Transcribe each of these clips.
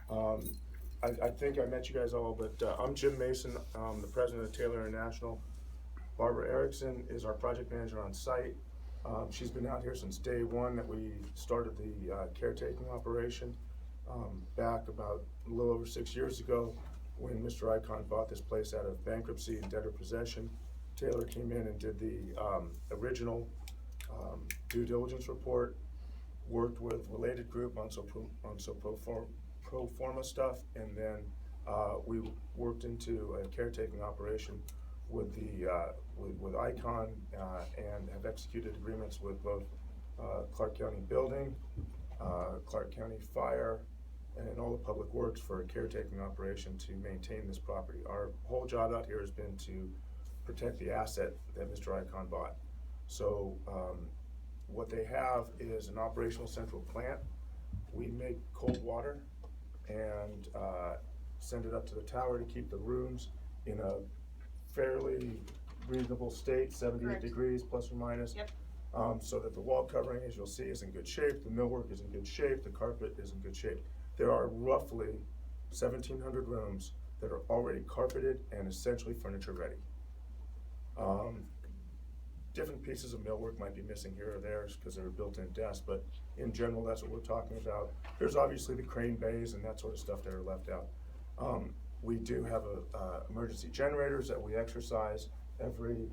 Um, I think I met you guys all, but I'm Jim Mason, the president of Taylor International. Barbara Erickson is our project manager on site. She's been out here since day one that we started the caretaking operation, back about a little over 6 years ago when Mr. Icahn bought this place out of bankruptcy and debtor possession. Taylor came in and did the original due diligence report, worked with related group on some pro forma stuff, and then we worked into a caretaking operation with the with Icon and have executed agreements with both Clark County Building, Clark County Fire, and all the public works for a caretaking operation to maintain this property. Our whole job out here has been to protect the asset that Mr. Icon bought. So what they have is an operational central plant. We make cold water and send it up to the tower to keep the rooms in a fairly reasonable state, 78 Correct. degrees plus or minus. Yep. So that the wall covering, as you'll see, is in good shape, the millwork is in good shape, the carpet is in good shape. There are roughly 1,700 rooms that are already carpeted and essentially furniture ready. Different pieces of millwork might be missing here or there because they were built-in desks, but in general, that's what we're talking about. There's obviously the crane bays and that sort of stuff that are left out. We do have emergency generators that we exercise every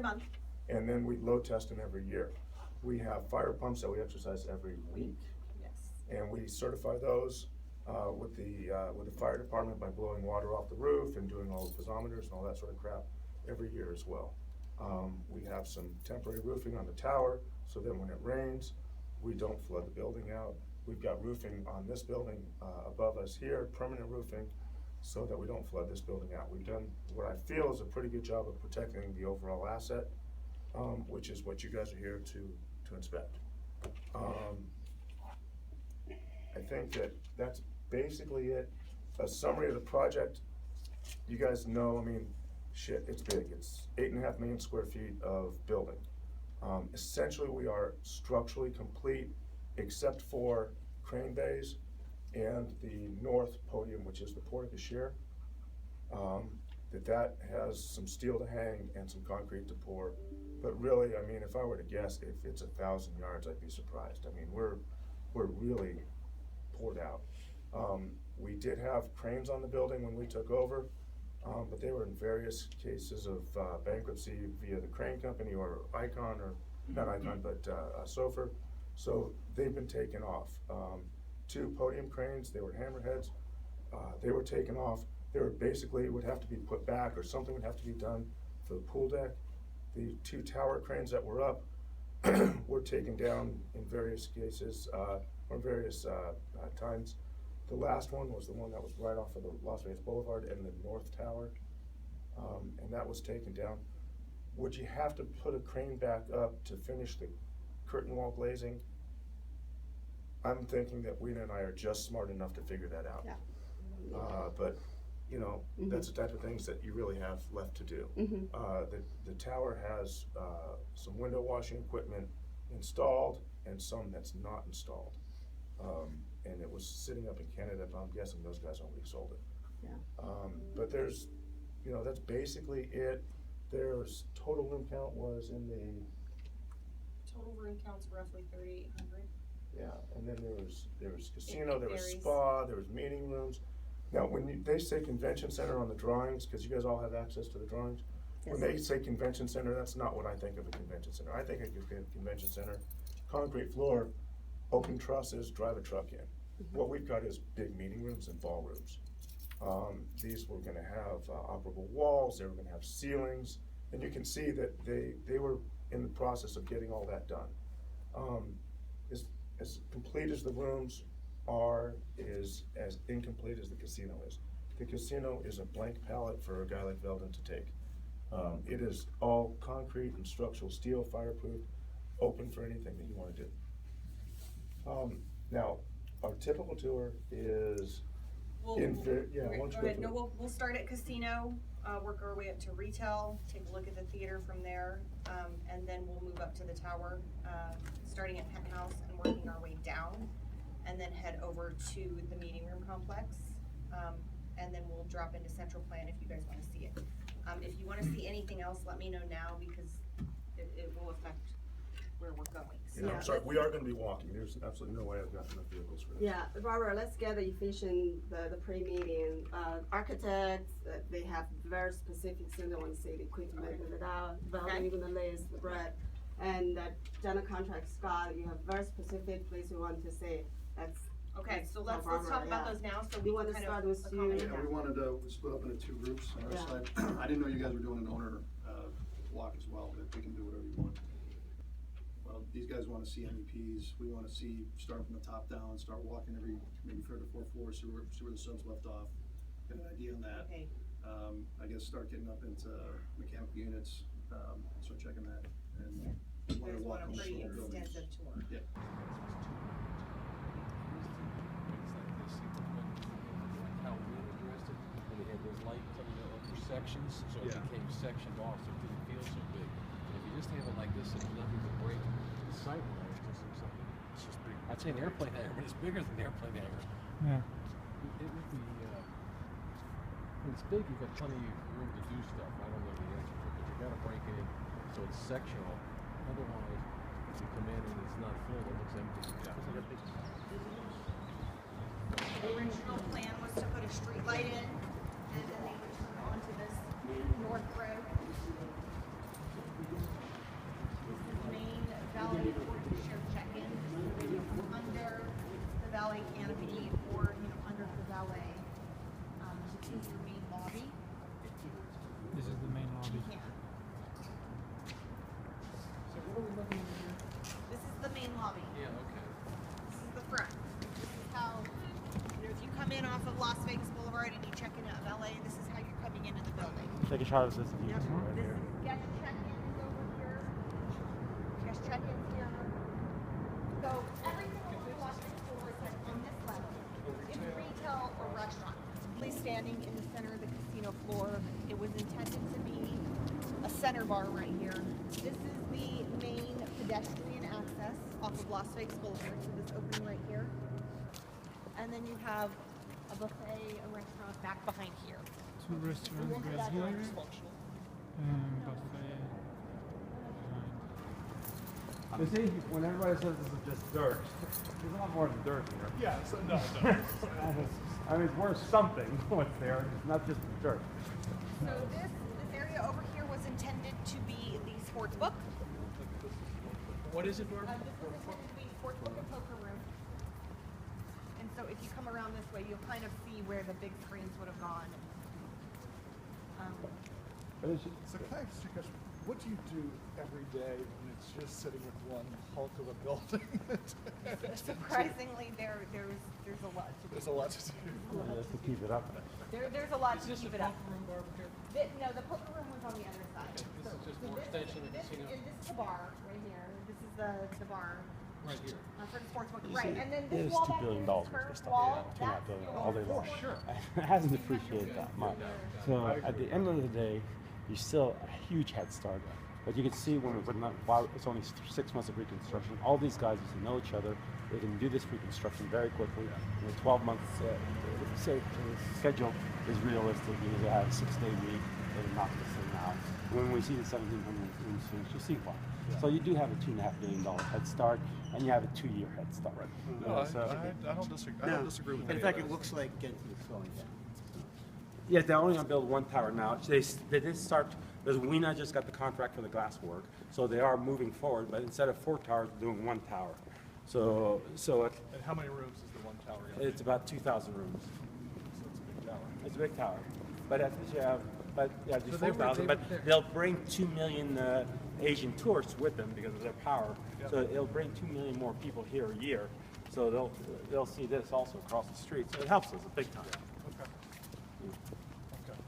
month. and then we load test them every year. We have fire pumps that we exercise every week, Yes. and we certify those with the fire department by blowing water off the roof and doing all the piezometers and all that sort of crap every year as well. We have some temporary roofing on the tower so that when it rains, we don't flood the building out. We've got roofing on this building above us here, permanent roofing, so that we don't flood this building out. We've done what I feel is a pretty good job of protecting the overall asset, which is what you guys are here to inspect. I think that's basically it. A summary of the project. You guys know, I mean, shit, it's big. It's 8.5 million square feet of building. Essentially, we are structurally complete except for crane bays and the north podium, which is the porte-cochere. That has some steel to hang and some concrete to pour. But really, I mean, if I were to guess, if it's 1,000 yards, I'd be surprised. I mean, we're really poured out. We did have cranes on the building when we took over, but they were in various cases of bankruptcy via the crane company or Icon, or not Icon, but Sofer. So they've been taken off. 2 podium cranes, they were hammerheads. They were taken off. They were basically would have to be put back, or something would have to be done for the pool deck. The 2 tower cranes that were up were taken down in various cases, or various times. The last one was the one that was right off of the Las Vegas Boulevard and the North Tower, and that was taken down. Would you have to put a crane back up to finish the curtain wall glazing? I'm thinking that Weena and I are just smart enough to figure that out. Yeah. But, you know, that's the type of things that you really have left to do. The tower has some window washing equipment installed and some that's not installed. And it was sitting up in Canada, but I'm guessing those guys already sold it. Yeah. But there's, you know, that's basically it. There's total room count was in the, Total room count's roughly 3,800. yeah, and then there was casino, there was varies. spa, there was meeting rooms. Now, when they say convention center on the drawings, because you guys all have access to the drawings, when they say convention center, that's not what I think of a convention center. I think of a convention center, concrete floor, open trusses, drive a truck in. What we've got is big meeting rooms and ballrooms. These were gonna have operable walls, they were gonna have ceilings, and you can see that they were in the process of getting all that done. As complete as the rooms are, is as incomplete as the casino is. The casino is a blank palette for a guy like Veldon to take. It is all concrete and structural steel, fireproof, open for anything that you wanna do. Now, our typical tour is We'll why don't you go go ahead. through No, it? we'll start at casino, work our way up to retail, take a look at the theater from there, and then we'll move up to the tower, starting at penthouse and working our way down. and then head over to the meeting room complex. And then we'll drop into central plan if you guys wanna see it. If you wanna see anything else, let me know now, because it will affect where we're going. So Yeah, I'm sorry, we are gonna be walking, there's absolutely no way I've got enough vehicles for this. Yeah, Barbara, let's get the efficient, the pre-meeting, architects, they have very specific things they want to see, the equipment, value in the list, the bread. And that general contract, Scott, you have very specific place you want to see, that's. Okay, so that's let's talk Barbara, about yeah. those now, so We we wanna can kind start of with you. accommodate Yeah, that. we wanted to split up into 2 groups on our Yeah. side. I didn't know you guys were doing an owner, walk as well, but we can do whatever you want. Well, these guys wanna see MEPs, we wanna see, start from the top down, start walking every, maybe 3rd or 4th floor, see where the subs left off, get an idea on that. Okay, I guess start getting up into mechanical units, start checking that, and you we wanna guys walk want a almost pretty all the buildings. extensive tour. Yeah. Sections, so it Yeah. became sectioned off, so it didn't feel so big. And if you just have it like this, and nothing to break the sight line, it just looks like it's just big. I'd say an airplane hangar, but it's bigger than an airplane hangar. Yeah. It would be, when it's big, you've got plenty of room to do stuff. I don't know the answer to it, but you gotta break it in so it's sectional. Otherwise, if you come in and it's not full, it looks empty. The original plan was to put a street light in, and then they would turn onto this north road. This is the main valet for share check-in. When you come under the valet canopy or, under the valet, this is your main lobby. This is the main lobby. You can. So what are we looking at here? This is the main lobby. Yeah, okay. This is the front. This is how, if you come in off of Las Vegas Boulevard and you check in at LA, this is how you're coming into the building. Take a shot of this. Yep. This is guest check-in is over here. Guest check-in's here. So everything along the Las Vegas Boulevard is like on this level. It's retail or restaurant. Please standing in the center of the casino floor. It was intended to be a center bar right here. This is the main pedestrian access off of Las Vegas Boulevard, so this opening right here. And then you have a buffet, a restaurant back behind here. Two restaurants And right that's here, very dysfunctional. buffet. You see, when everybody says this is just dirt, there's a lot more than dirt here. Yeah, so no. I mean, it's worth something what's there, it's not just dirt. So this area over here was intended to be the sports book. What is it, Barbara? This was intended to be sports book and poker room. And so if you come around this way, you'll kind of see where the big screens would have gone. But it's, So can I ask you a question? What do you do every day when it's just sitting with one hulk of a building? Surprisingly, there's a lot to do. There's a lot to do. just to keep it up. There's a lot Is to this a keep it up. poker room, Barbara, here? No, the poker room was on the other side. This is just more extension of the casino? This is the bar right here. This is the bar Right here. for the sports book. Right, and then It this is wall $2 back billion here, this worth of curved stuff. wall, $2.5 that's billion your all day long. sure. It hasn't appreciated that much. So at the end of the day, you're still a huge head start. But you can see when while it's only 6 months of reconstruction, all these guys used to know each other. They can do this reconstruction very quickly. And the 12 months schedule is realistic because they have a 6-day week. They can knock this thing out. When we see the 1,700 rooms finished, you'll see why. So you do have a $2.5 billion head start, and you have a 2-year head start. You know, so- I don't disagree. I don't disagree with In any fact, of it that. looks like it's slowing down. Yeah, they're only gonna build one tower now. They did start, because Weena just got the contract for the glass work, so they are moving forward, but instead of 4 towers, they're doing 1 tower. So And how many rooms is the one tower going to be? it's about 2,000 rooms. So it's a big tower. It's a big tower. But at the, do So they were- 4,000, they but were- they'll bring 2 million Asian tourists with them because of their power. Yep. So it'll bring 2 million more people here a year. So they'll see this also across the street. So it helps us a big time. Okay. Okay.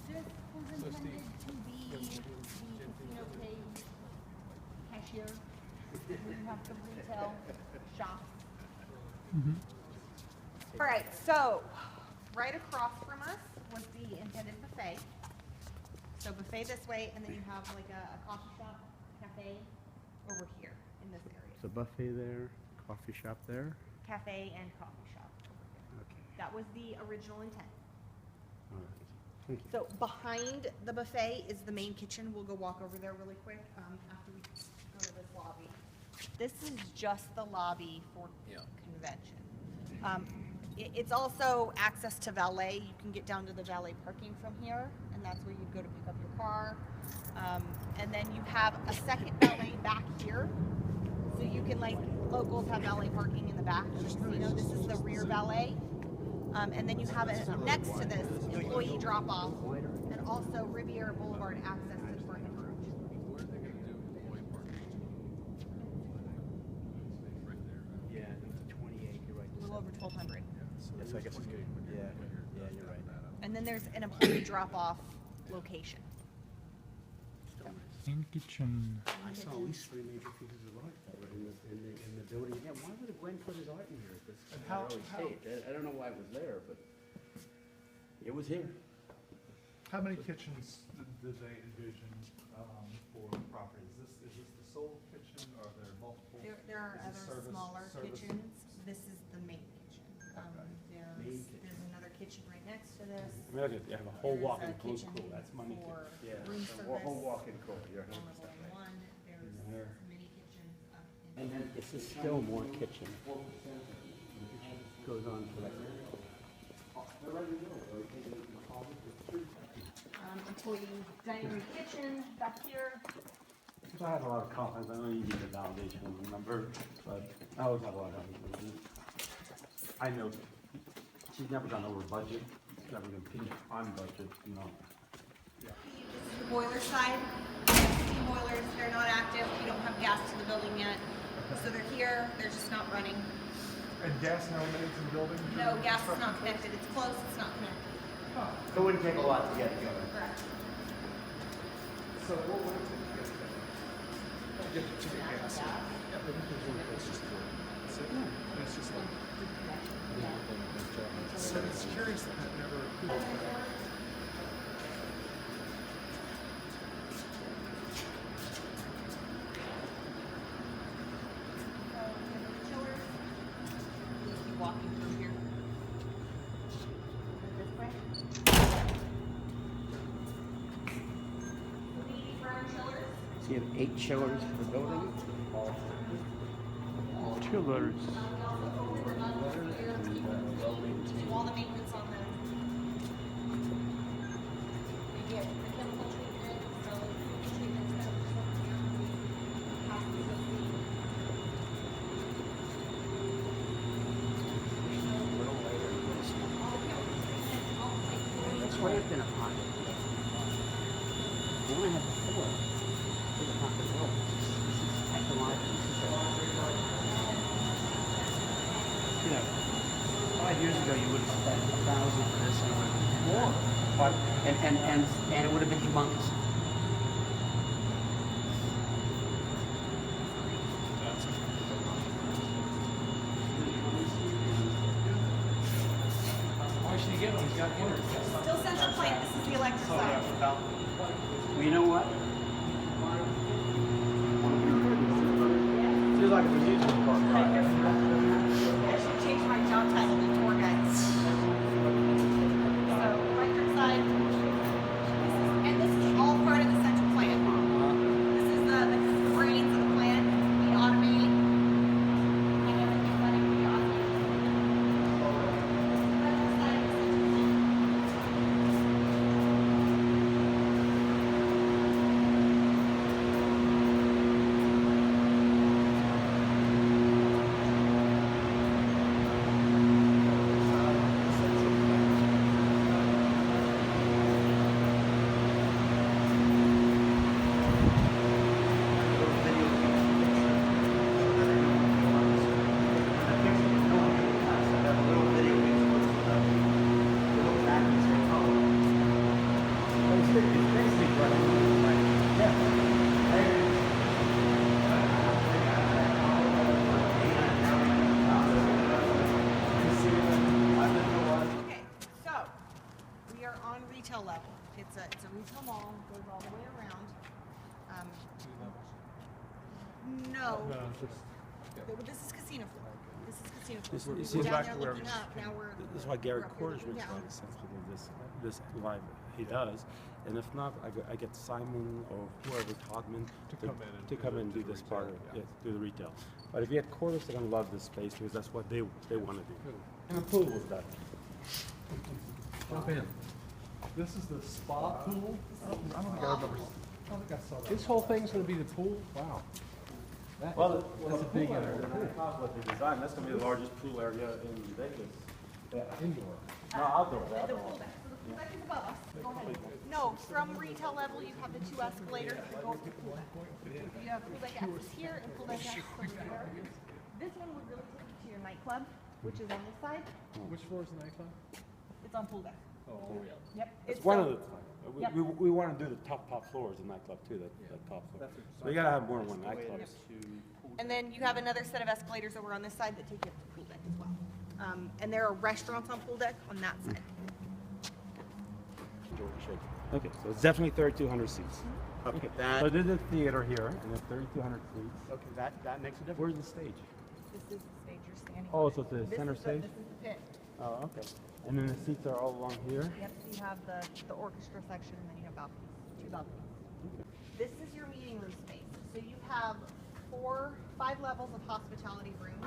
This was intended to be the casino page cashier. We have some retail shops. All right, so right across from us was the intended buffet. So buffet this way, and then you have like a coffee shop, cafe over here in this area. So buffet there, coffee shop there. Cafe and coffee shop. Okay. That was the original intent. All right. Thank you. So behind the buffet is the main kitchen. We'll go walk over there really quick after we go to this lobby. This is just the lobby for convention. It's also access to valet. You can get down to the valet parking from here, and that's where you'd go to pick up your car. And then you have a second valet back here. So you can, like, locals have valet parking in the back. You know, this is the rear valet. And then you have it next to this employee drop-off, and also Riviera Boulevard access to the parking garage. What are they gonna do with the employee parking? Right there. Yeah, I think it's a 28. You're right. A little over 1,200. Yes, I guess it's good. Yeah, yeah, you're right. And then there's an employee drop-off location. In kitchen. I saw at least 3 major pieces of art that were in the building. Yeah, why would Gwen put his art in here at this And how- early stage? I don't know why it was there, but it was here. How many kitchens did they envision for the property? Is this the sole kitchen, or are there multiple? There are Is it other smaller service? kitchens. This is the main kitchen. There's another kitchen right next to this. I mean, look at, you have a whole There's walk-in a close kitchen pool. That's money. for Yeah, room a whole service. walk-in cool. You're On 100% level right. one, there's There. mini kitchens up in. And then this is still more kitchen. Goes on to like. Employee dining room kitchen back here. I have a lot of confidence. I know you need the validation of the number, but I always have a lot of confidence. I know she's never gone over budget. She's never gonna pinch on budget, you know. This is the boiler side. Steam boilers, they're not active. We don't have gas to the building yet. So they're here, they're just not running. And gas now remains in the building? No, gas is not connected. It's close, it's not connected. It wouldn't take a lot to get together. Correct. So what would it take to get that? Get to get gas. Yeah, but it's just it's just like, so it's curious that that never. Chillers. We'll just be walking through here. This way. The brown chillers. So you have 8 chillers per building? Chillers. Do all the maintenance on them. We get the chemical treatment, so treatment's better That's right up in a pocket. We only have 4. Big pocket roll. This is technological. You know, 5 years ago you would have spent 1,000 for this and it would have been more. But, and it would have been humongous. Still central plant, this is the electric side. Well, you know what? Feels like an amusement park ride. I should change my job title to tour guide. So, electric side, and this is all part of the central plant. This is the brains of the plant. We automate and everything running, we automate. Electric side of the central plant. Okay, so we are on retail level. It's a retail mall, goes all the way around. No, This is casino floor. This is casino floor. This- you We're see- down back there to where looking we- up, now we're. This is why Gary we're up here Quarters looking makes a down. lot of sense because of this live he does. And if not, I get Simon or whoever, Todman, to come in and do this part of it, do the retail. But if you had Quarters, they're gonna love this space because that's what they want to do. And the pool was done. Jump in. This is the spa pool? I don't think I remember, I don't think I saw that. This whole thing's gonna be the pool? Wow. That Well, is that's a big area. What they designed, that's gonna be the largest pool area in Vegas. indoor. No, outdoor. The pool deck. So the pool deck is above us. Go ahead. No, from retail level, you have the two escalators that go up to the pool deck. You have pool deck access here and pool deck access over there. This one would really take you to your nightclub, which is on this side. Which floor is the nightclub? It's on pool deck. Oh, yeah. Yep. It's one so- of the, Yep. we want to do the top floors in nightclub too, that top floor. So we gotta have more than one nightclub. And then you have another set of escalators over on this side that take you up to the pool deck as well. And there are restaurants on pool deck on that side. Okay, so it's definitely 3,200 seats. Okay, So there's a theater here, and it's 3,200 seats. okay, that makes a difference. Where's the stage? This is the stage you're standing Oh, on. so it's the This center is stage? This is the pit. Oh, okay. And then the seats are all along here? Yep, so you have the orchestra section and then you have balconies, two balconies. This is your meeting room space. So you have 5 levels of hospitality rooms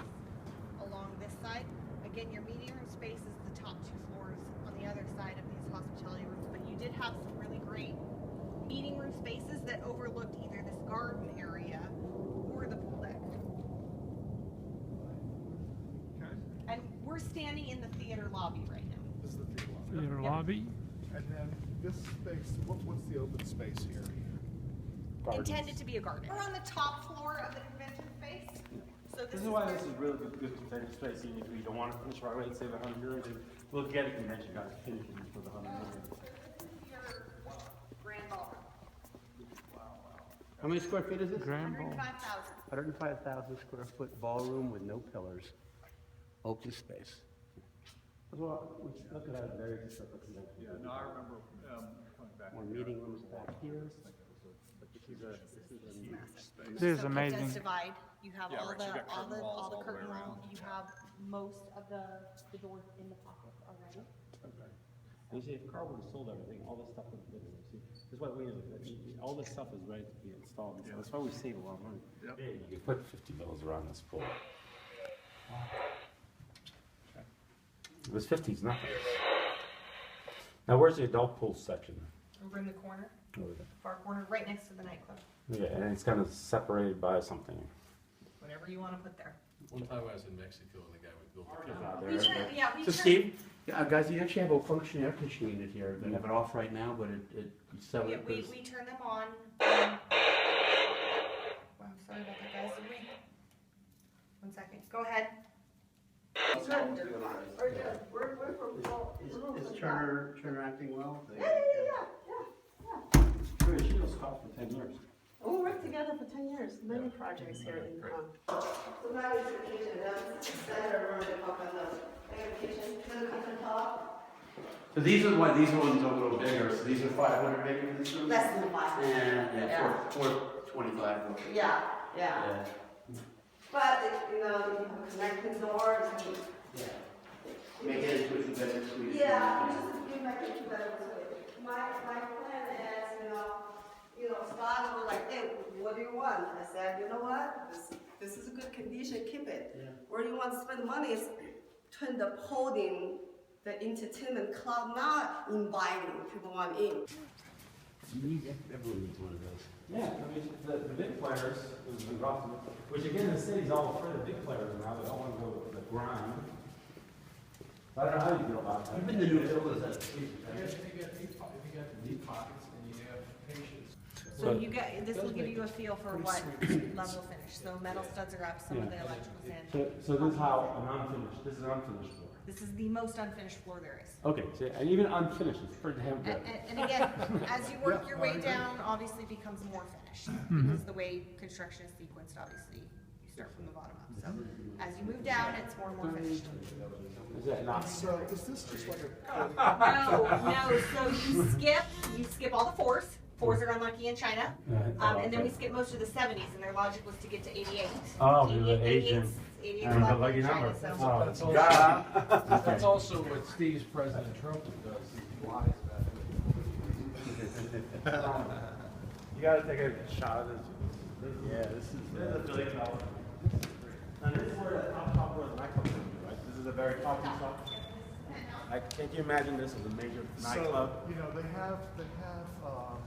along this side. Again, your meeting room space is the top 2 floors on the other side of these hospitality rooms, but you did have some really great meeting room spaces that overlooked either this garden area or the pool deck. And we're standing in the theater lobby right now. This is the theater lobby. Theater Yep. lobby. And then this space, what's the open space here? Gardens. Intended to be a garden. We're on the top floor of the convention space. So This is why this is really good convention space, even if we don't want to finish right away, save 100 euros, and we'll get a convention, guys, finish it for the 100 euros. This is your grand ballroom. How many square feet is this? Grand ball. 105,000. 105,000 square foot ballroom with no pillars, open space. Well, we should look at that very separate convention. Yeah, no, I remember, coming back. More meeting rooms back here. This is So amazing. It does divide. You have Yeah, all right, so you got curtain walls all the all the way curtain around. walls. You have most of the doors in the pockets already. You see, if Carl would have sold everything, all this stuff would have been, see, this is what we, all this stuff is ready to be installed, so that's why we save a lot of money. Yep. Yeah, you can put 50 mils around this pool. This 50 is nothing. Now, where's the adult pool section? Over in the corner, Over there. far corner, right next to the nightclub. Yeah, and it's kind of separated by something. Whatever you want to put there. One time I was in Mexico and the guy would build a Out We there. turn, yeah, we So turn. Steve, guys, you actually have a functioning air conditioning unit here. They have it off right now, but it so Yeah, it we goes. turn them on. Wow, sorry about that, guys. Did we? 1 second. Go ahead. Is Turner acting well? Sure, she was caught for 10 years. We worked together for 10 years, many projects here in town. So now is the kitchen, that's the center room, they call it the kitchen, little kitchen top. So these are why these ones are a little bigger. So these are 500 maybe in this room. Less than 5. Yeah, 425. Yeah, yeah. But, you know, you have connecting doors, and Yeah. Make it into a better suite. yeah, you make it to better way. My plan is, Scott was like, hey, what do you want? I said, you know what, this is a good condition, keep it. Yeah. Where you want to spend money is turn the holding, the entertainment club, not inviting people want in. Everyone needs one of those. Yeah, I mean, the big players, which again, the city's all afraid of big players now, they don't want to go with the grind. I don't know how you feel about that. Even the new buildings that. If you got deep pockets and you have patience. So you get, this will give you a feel for what level finish. So metal studs are up, some of the electricals in. So this is how this is an unfinished floor. This is the most unfinished floor there is. Okay, so and even unfinished, it's pretty damn good. And again, as you work your way down, obviously it becomes more finished. Because the way construction is sequenced, obviously, you start from the bottom up. So as you move down, it's more and more finished. Is that not? So is this just like a? No, so you skip all the floors. Fours are unlucky in China. And then we okay. skipped most of the 70s, and their logic was to get to 88. Oh, the 88 Asian. 88 And the are lucky in China, number. so. Oh, That's also, God. that's also what Steve's President Trump does. He lies about it. You gotta take a shot of this. Yeah, this is $1 billion. And this is where the top where the nightclub is, right? This is a very coffee shop. Like, can't you imagine this as a major nightclub? So, you know, they have at the top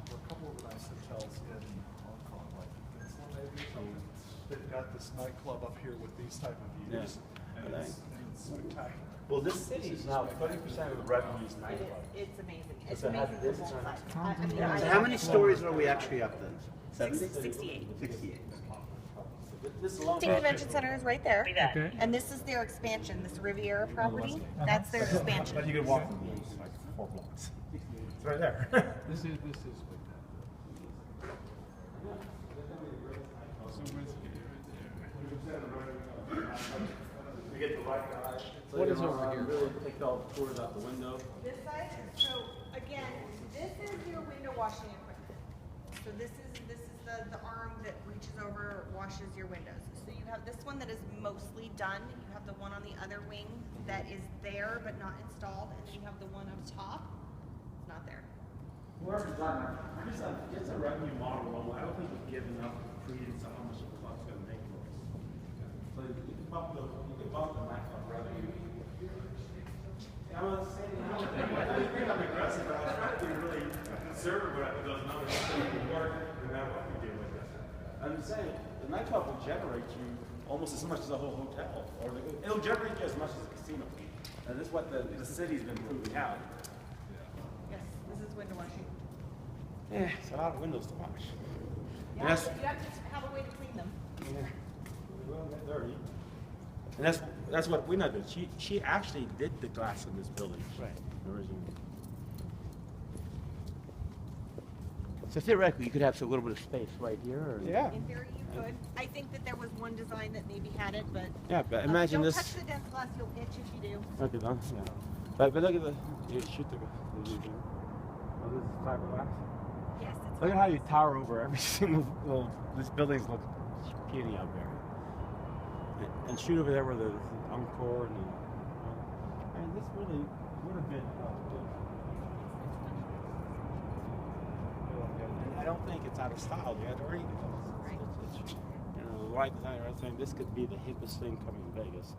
of a couple of nice hotels in Hong Kong, like Peninsula maybe. They've got this nightclub up here with these type of views. Yeah. And it's spectacular. Well, this city is now 30% of the revenue is nightclub. It's amazing. It's So it has amazing this for both on- sides. I mean, Yeah. I- So how many stories are we actually up then? 68. 68. This alone. Team Convention Center is right there. Okay. And this is their expansion, this Riviera property. That's their expansion. But you can walk from here, it's like 4 blocks. It's right there. This is spectacular. So where's You get the right guy. What is over here? Really take all the tours out the window. This side, so again, this is your window washing equipment. So this is the arm that reaches over, washes your windows. So you have this one that is mostly done. You have the one on the other wing that is there but not installed, and then you have the one up top. It's not there. Whoever's done, it's a revenue model. I don't think we've given enough credence to how much the club's gonna make for us. So you can bump the nightclub revenue. I'm not saying, I think I'm aggressive, but I try to be really conservative with those numbers, so it can work no matter what we do with it. I'm just saying, the nightclub will generate you almost as much as a whole hotel, or it'll generate you as much as a casino. And this is what the city's been proving out. Yes, this is window washing. Yeah, it's a lot of windows to wash. Yeah, And that's, you have to have a way to clean them. yeah, well, they're dirty. And that's what we did. She actually did the glass in this building. Right. Originally. So theoretically, you could have a little bit of space right here, or? Yeah. In theory, you could. I think that there was one design that maybe had it, but. Yeah, but imagine don't this. touch the dense glass, you'll itch if you do. Okay, done. Yeah. But look at the. You shoot the. Oh, this is fiberglass. Yes, it's. Look at how you tower over every single. Well, these buildings look puny out there. And shoot over there where the Encore and the. I mean, this really would have been. And I don't think it's out of style. You had to read it. Right. You know, the light design or anything. This could be the hippest thing coming to Vegas.